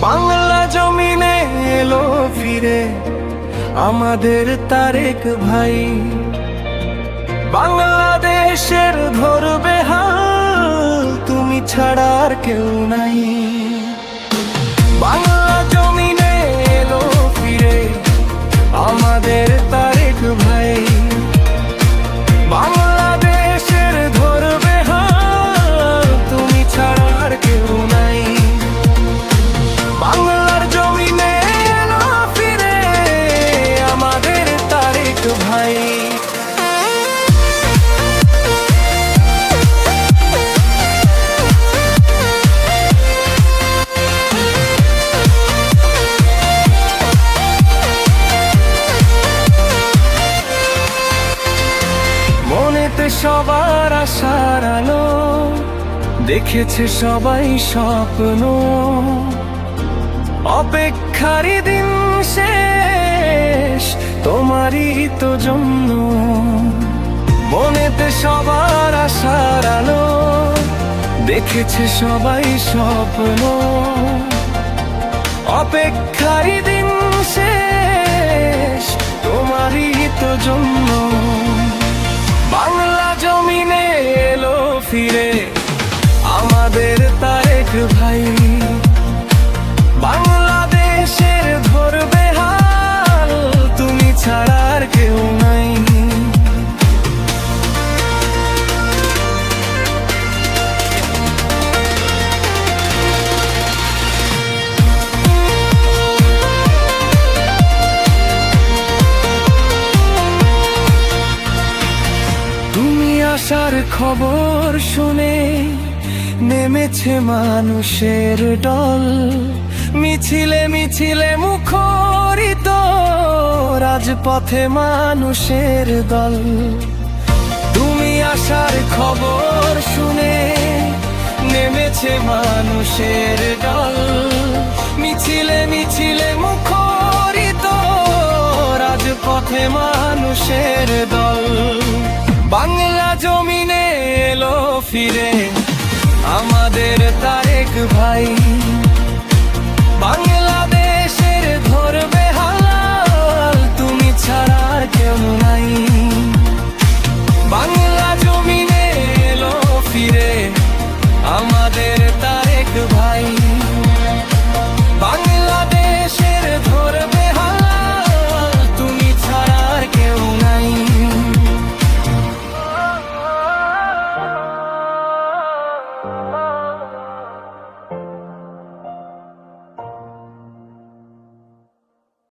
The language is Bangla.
বাংলা জমিনে এলো ফিরে আমাদের তারেক ভাই। বাংলাদেশের ধরবে হাল, তুমি ছাড়া আর কেউ নাই। বাংলা জমিনে এলো ফিরে আমাদের তারেক ভাই। বাংলাদেশের ধরবে হাল, তুমি ছাড়া আর কেউ নাই। বাংলার জমিনে এলো ফিরে আমাদের তারেক ভাই। মনেতে সবার আশার আলো, দেখেছে সবাই স্বপ্ন। অপেক্ষারই দিন শেষ, তোমারই তো জন্য। মনেতে সবার আশার আলো, দেখেছে সবাই স্বপ্ন। অপেক্ষারই দিন শেষ, তোমারই তো জন্য। বাংলা জমিনে এলো ফিরে আমাদের তারেক ভাই। বাংলাদেশের ধরবে হাল, তুমি ছাড়া আর কেউ নাই। তুমি আসার খবর শুনে নেমেছে মানুষের দল। মিছিলে মিছিলে মুখরিত রাজপথে মানুষের দল। তুমি আসার খবর শুনে নেমেছে মানুষের দল। মিছিলে মিছিলে মুখরিত রাজপথে মানুষের দল। বাংলা জমিনে এলো ফিরে আমাদের তারেক ভাই।